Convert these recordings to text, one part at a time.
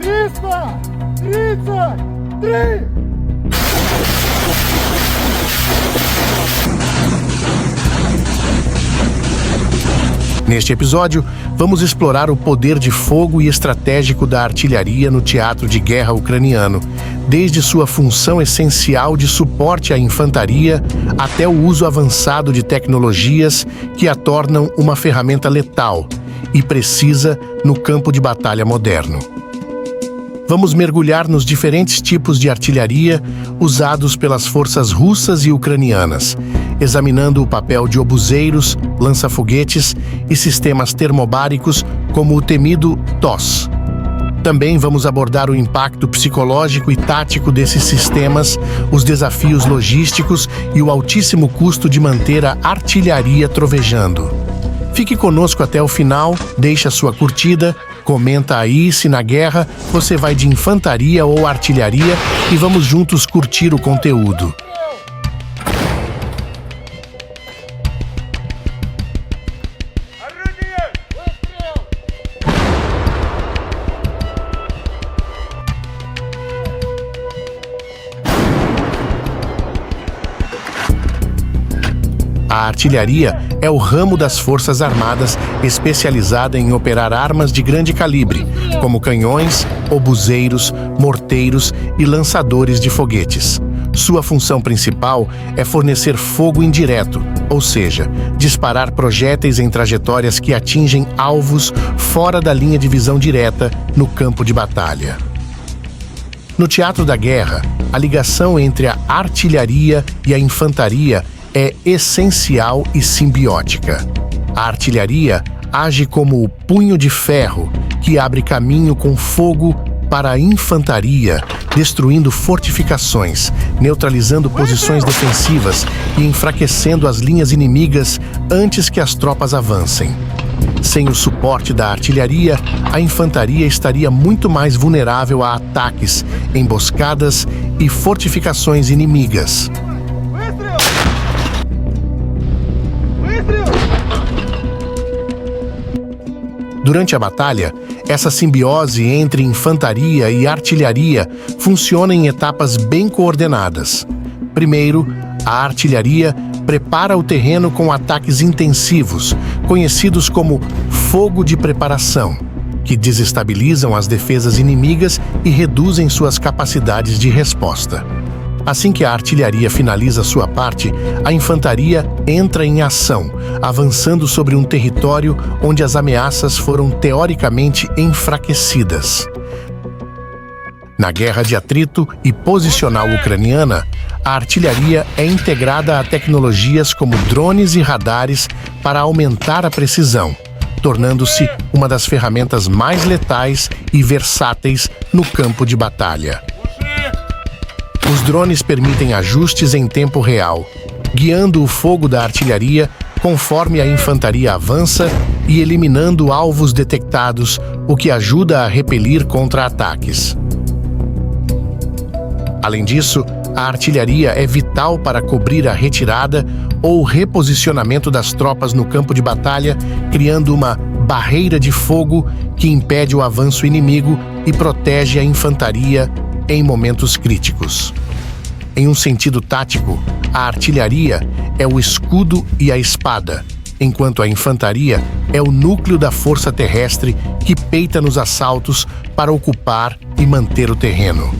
300! 33! Neste episódio, vamos explorar o poder de fogo e estratégico da artilharia no teatro de guerra ucraniano, desde sua função essencial de suporte à infantaria até o uso avançado de tecnologias que a tornam uma ferramenta letal e precisa no campo de batalha moderno. Vamos mergulhar nos diferentes tipos de artilharia usados pelas forças russas e ucranianas, examinando o papel de obuseiros, lança-foguetes e sistemas termobáricos como o temido TOS. Também vamos abordar o impacto psicológico e tático desses sistemas, os desafios logísticos e o altíssimo custo de manter a artilharia trovejando. Fique conosco até o final, deixe a sua curtida, comenta aí se na guerra você vai de infantaria ou artilharia e vamos juntos curtir o conteúdo. A artilharia é o ramo das Forças Armadas especializada em operar armas de grande calibre, como canhões, obuseiros, morteiros e lançadores de foguetes. Sua função principal é fornecer fogo indireto, ou seja, disparar projéteis em trajetórias que atingem alvos fora da linha de visão direta no campo de batalha. No teatro da guerra, a ligação entre a artilharia e a infantaria é essencial e simbiótica. A artilharia age como o punho de ferro que abre caminho com fogo para a infantaria, destruindo fortificações, neutralizando posições defensivas e enfraquecendo as linhas inimigas antes que as tropas avancem. Sem o suporte da artilharia, a infantaria estaria muito mais vulnerável a ataques, emboscadas e fortificações inimigas. Durante a batalha, essa simbiose entre infantaria e artilharia funciona em etapas bem coordenadas. Primeiro, a artilharia prepara o terreno com ataques intensivos, conhecidos como fogo de preparação, que desestabilizam as defesas inimigas e reduzem suas capacidades de resposta. Assim que a artilharia finaliza sua parte, a infantaria entra em ação, avançando sobre um território onde as ameaças foram teoricamente enfraquecidas. Na guerra de atrito e posicional ucraniana, a artilharia é integrada a tecnologias como drones e radares para aumentar a precisão, tornando-se uma das ferramentas mais letais e versáteis no campo de batalha. Os drones permitem ajustes em tempo real, guiando o fogo da artilharia conforme a infantaria avança e eliminando alvos detectados, o que ajuda a repelir contra-ataques. Além disso, a artilharia é vital para cobrir a retirada ou reposicionamento das tropas no campo de batalha, criando uma barreira de fogo que impede o avanço inimigo e protege a infantaria em momentos críticos. Em um sentido tático, a artilharia é o escudo e a espada, enquanto a infantaria é o núcleo da força terrestre que peita nos assaltos para ocupar e manter o terreno.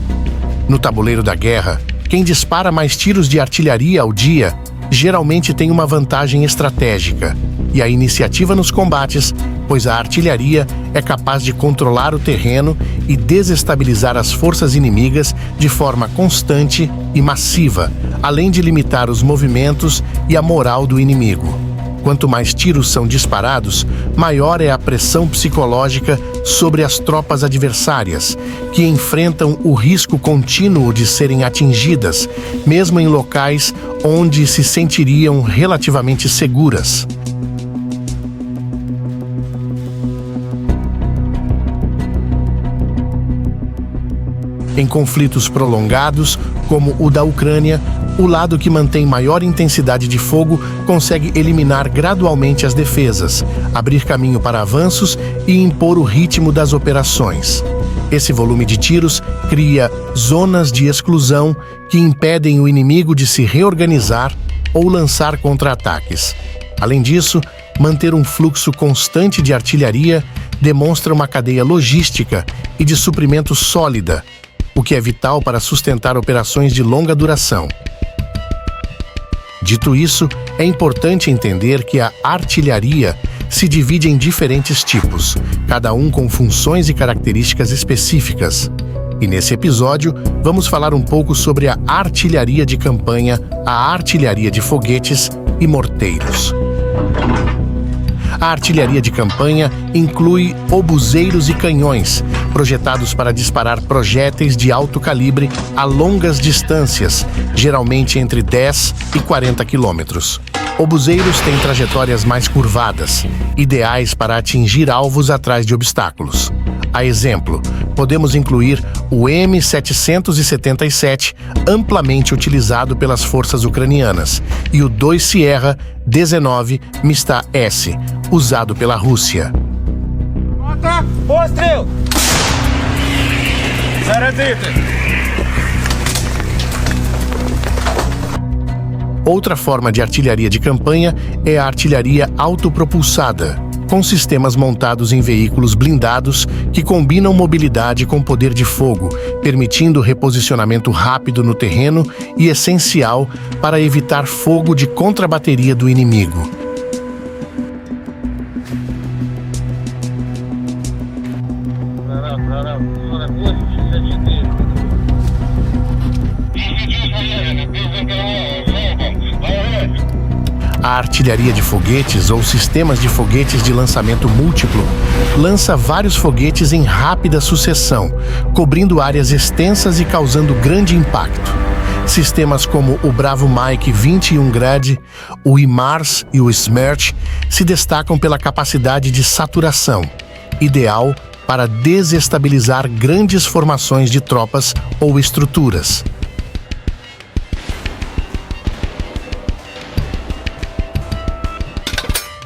No tabuleiro da guerra, quem dispara mais tiros de artilharia ao dia geralmente tem uma vantagem estratégica e a iniciativa nos combates, pois a artilharia é capaz de controlar o terreno e desestabilizar as forças inimigas de forma constante e massiva, além de limitar os movimentos e a moral do inimigo. Quanto mais tiros são disparados, maior é a pressão psicológica sobre as tropas adversárias, que enfrentam o risco contínuo de serem atingidas, mesmo em locais onde se sentiriam relativamente seguras. Em conflitos prolongados, como o da Ucrânia, o lado que mantém maior intensidade de fogo consegue eliminar gradualmente as defesas, abrir caminho para avanços e impor o ritmo das operações. Esse volume de tiros cria zonas de exclusão que impedem o inimigo de se reorganizar ou lançar contra-ataques. Além disso, manter um fluxo constante de artilharia demonstra uma cadeia logística e de suprimento sólida, o que é vital para sustentar operações de longa duração. Dito isso, é importante entender que a artilharia se divide em diferentes tipos, cada um com funções e características específicas. E nesse episódio, vamos falar um pouco sobre a artilharia de campanha, a artilharia de foguetes e morteiros. A artilharia de campanha inclui obuseiros e canhões, projetados para disparar projéteis de alto calibre a longas distâncias, geralmente entre 10 e 40 quilômetros. Obuseiros têm trajetórias mais curvadas, ideais para atingir alvos atrás de obstáculos. A exemplo, podemos incluir o M777, amplamente utilizado pelas forças ucranianas, e o 2 Sierra 19 Mista-S, usado pela Rússia. Постріл! Зарядити! Outra forma de artilharia de campanha é a artilharia autopropulsada, com sistemas montados em veículos blindados que combinam mobilidade com poder de fogo, permitindo reposicionamento rápido no terreno e essencial para evitar fogo de contrabateria do inimigo. A artilharia de foguetes ou sistemas de foguetes de lançamento múltiplo lança vários foguetes em rápida sucessão, cobrindo áreas extensas e causando grande impacto. Sistemas como o Bravo Mike 21 Grad, o HIMARS e o Smerch se destacam pela capacidade de saturação, ideal para desestabilizar grandes formações de tropas ou estruturas.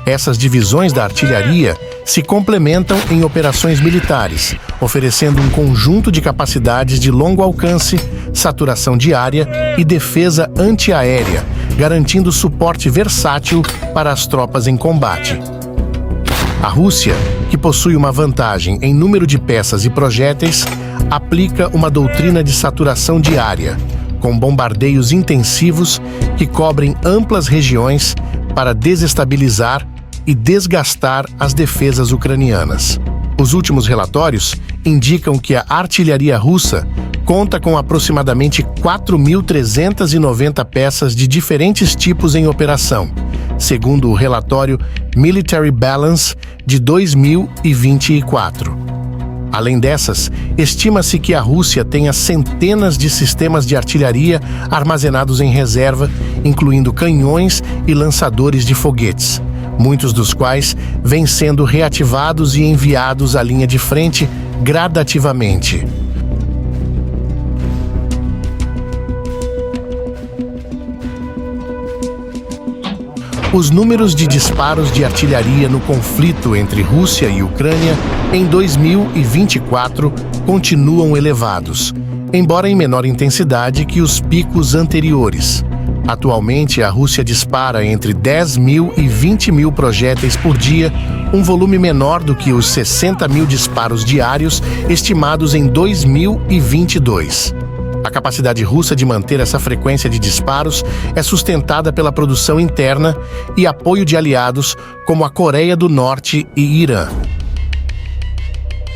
Essas divisões da artilharia se complementam em operações militares, oferecendo um conjunto de capacidades de longo alcance, saturação de área e defesa antiaérea, garantindo suporte versátil para as tropas em combate. A Rússia, que possui uma vantagem em número de peças e projéteis, aplica uma doutrina de saturação de área, com bombardeios intensivos que cobrem amplas regiões para desestabilizar e desgastar as defesas ucranianas. Os últimos relatórios indicam que a artilharia russa conta com aproximadamente 4.390 peças de diferentes tipos em operação, segundo o relatório Military Balance de 2024. Além dessas, estima-se que a Rússia tenha centenas de sistemas de artilharia armazenados em reserva, incluindo canhões e lançadores de foguetes, muitos dos quais vêm sendo reativados e enviados à linha de frente gradativamente. Os números de disparos de artilharia no conflito entre Rússia e Ucrânia em 2024 continuam elevados, embora em menor intensidade que os picos anteriores. Atualmente, a Rússia dispara entre 10 mil e 20 mil projéteis por dia, um volume menor do que os 60 mil disparos diários estimados em 2022. A capacidade russa de manter essa frequência de disparos é sustentada pela produção interna e apoio de aliados como a Coreia do Norte e Irã.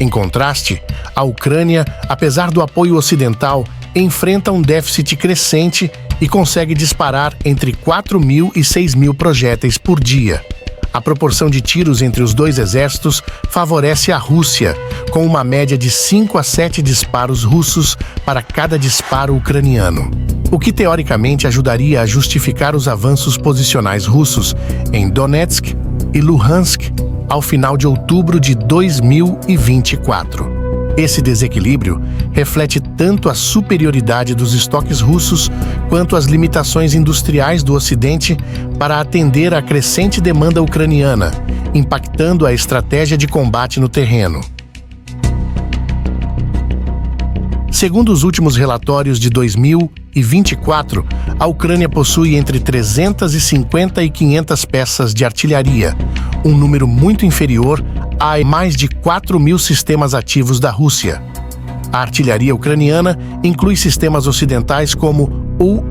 Em contraste, a Ucrânia, apesar do apoio ocidental, enfrenta um déficit crescente e consegue disparar entre 4 mil e 6 mil projéteis por dia. A proporção de tiros entre os dois exércitos favorece a Rússia, com uma média de 5 a 7 disparos russos para cada disparo ucraniano, o que teoricamente ajudaria a justificar os avanços posicionais russos em Donetsk e Luhansk ao final de outubro de 2024. Esse desequilíbrio reflete tanto a superioridade dos estoques russos quanto as limitações industriais do Ocidente para atender à crescente demanda ucraniana, impactando a estratégia de combate no terreno. Segundo os últimos relatórios de 2024, a Ucrânia possui entre 350 e 500 peças de artilharia, um número muito inferior a mais de 4.000 sistemas ativos da Rússia. A artilharia ucraniana inclui sistemas ocidentais como o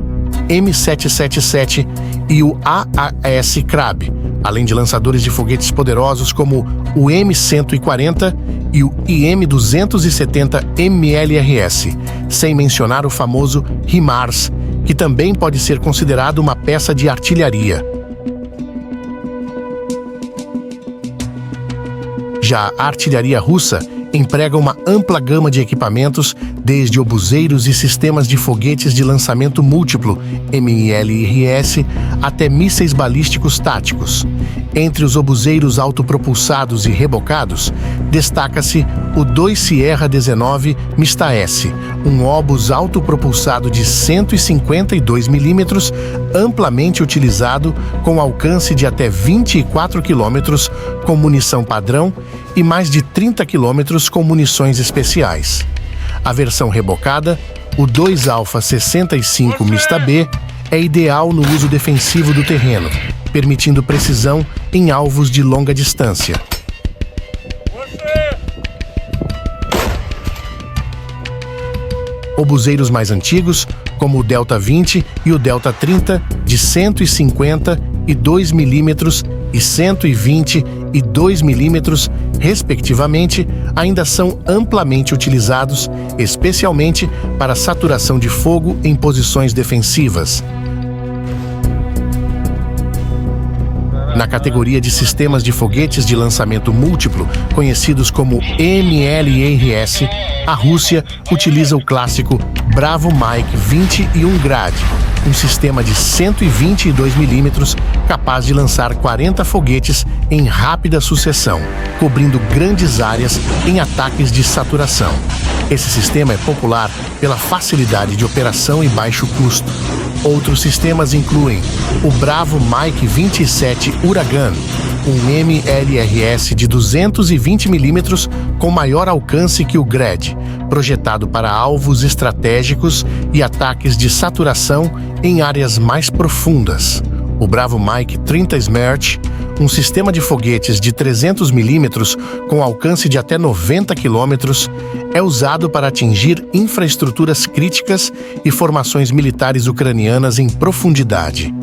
M777 e o AAS Krab, além de lançadores de foguetes poderosos como o M140 e o IM-270 MLRS, sem mencionar o famoso HIMARS, que também pode ser considerado uma peça de artilharia. Já a artilharia russa emprega uma ampla gama de equipamentos, desde obuseiros e sistemas de foguetes de lançamento múltiplo, MLRS, até mísseis balísticos táticos. Entre os obuseiros autopropulsados e rebocados, destaca-se o 2 Sierra 19 Mista-S, um obus autopropulsado de 152 mm, amplamente utilizado, com alcance de até 24 km com munição padrão e mais de 30 km com munições especiais. A versão rebocada, o 2 Alpha 65 Mista-B, é ideal no uso defensivo do terreno, permitindo precisão em alvos de longa distância. Obuseiros mais antigos, como o Delta 20 e o Delta 30, de 152 mm e 122 mm, respectivamente, ainda são amplamente utilizados, especialmente para saturação de fogo em posições defensivas. Na categoria de sistemas de foguetes de lançamento múltiplo, conhecidos como MLRS, a Rússia utiliza o clássico Bravo Mike 21 Grad, um sistema de 122 mm capaz de lançar 40 foguetes em rápida sucessão, cobrindo grandes áreas em ataques de saturação. Esse sistema é popular pela facilidade de operação e baixo custo. Outros sistemas incluem o Bravo Mike 27 Uragan, um MLRS de 220 mm com maior alcance que o Grad, projetado para alvos estratégicos e ataques de saturação em áreas mais profundas. O Bravo Mike 30 Smerch, um sistema de foguetes de 300 mm com alcance de até 90 km, é usado para atingir infraestruturas críticas e formações militares ucranianas em profundidade.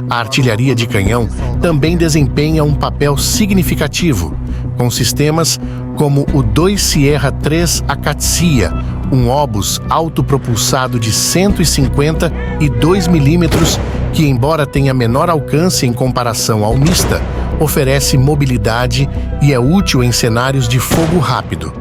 A artilharia de canhão também desempenha um papel significativo, com sistemas como o 2 Sierra 3 Akatsiya, um obus autopropulsado de 152 mm que, embora tenha menor alcance em comparação ao Mista, oferece mobilidade e é útil em cenários de fogo rápido.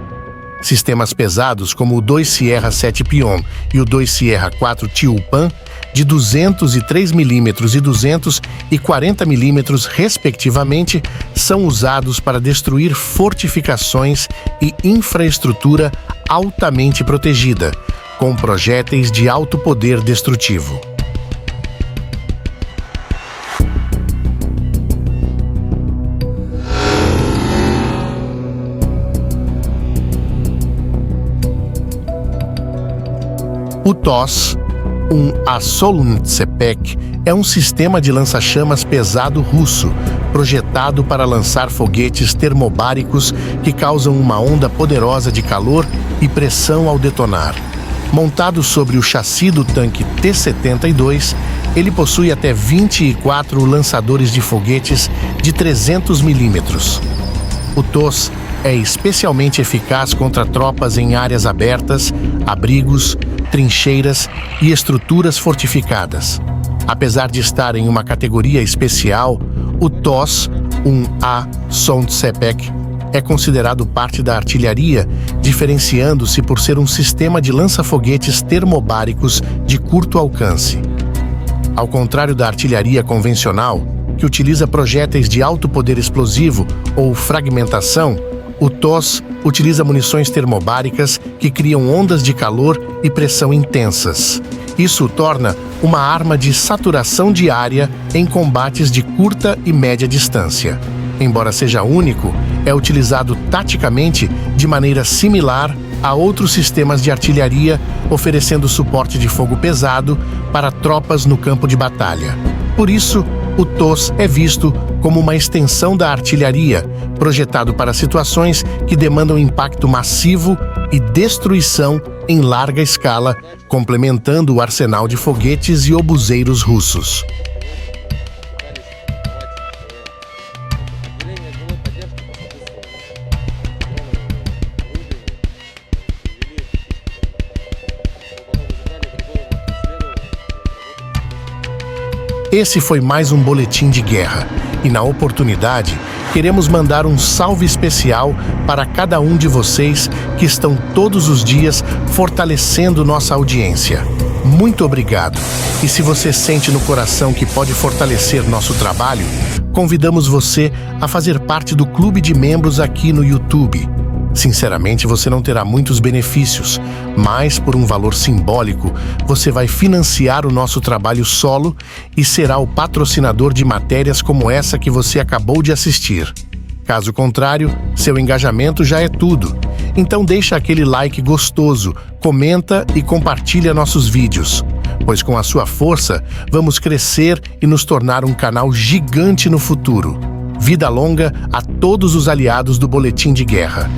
Sistemas pesados como o 2 Sierra 7 Pion e o 2 Sierra 4 Tiupan, de 203 mm e 240 mm, respectivamente, são usados para destruir fortificações e infraestrutura altamente protegida, com projéteis de alto poder destrutivo. O TOS, um Assoluntsepek, é um sistema de lança-chamas pesado russo, projetado para lançar foguetes termobáricos que causam uma onda poderosa de calor e pressão ao detonar. Montado sobre o chassi do tanque T-72, ele possui até 24 lançadores de foguetes de 300 mm. O TOS é especialmente eficaz contra tropas em áreas abertas, abrigos, trincheiras e estruturas fortificadas. Apesar de estar em uma categoria especial, o TOS, um Assoluntsepek, é considerado parte da artilharia, diferenciando-se por ser um sistema de lança-foguetes termobáricos de curto alcance. Ao contrário da artilharia convencional, que utiliza projéteis de alto poder explosivo ou fragmentação, o TOS utiliza munições termobáricas que criam ondas de calor e pressão intensas. Isso o torna uma arma de saturação diária em combates de curta e média distância. Embora seja único, é utilizado taticamente de maneira similar a outros sistemas de artilharia, oferecendo suporte de fogo pesado para tropas no campo de batalha. Por isso, o TOS é visto como uma extensão da artilharia, projetado para situações que demandam impacto massivo e destruição em larga escala, complementando o arsenal de foguetes e obuseiros russos. Esse foi mais um boletim de guerra, e na oportunidade, queremos mandar um salve especial para cada um de vocês que estão todos os dias fortalecendo nossa audiência. Muito obrigado! E se você sente no coração que pode fortalecer nosso trabalho, convidamos você a fazer parte do clube de membros aqui no YouTube. Sinceramente, você não terá muitos benefícios, mas por um valor simbólico, você vai financiar o nosso trabalho solo e será o patrocinador de matérias como essa que você acabou de assistir. Caso contrário, seu engajamento já é tudo. Então deixa aquele like gostoso, comenta e compartilha nossos vídeos, pois com a sua força, vamos crescer e nos tornar um canal gigante no futuro. Vida longa a todos os aliados do Boletim de Guerra.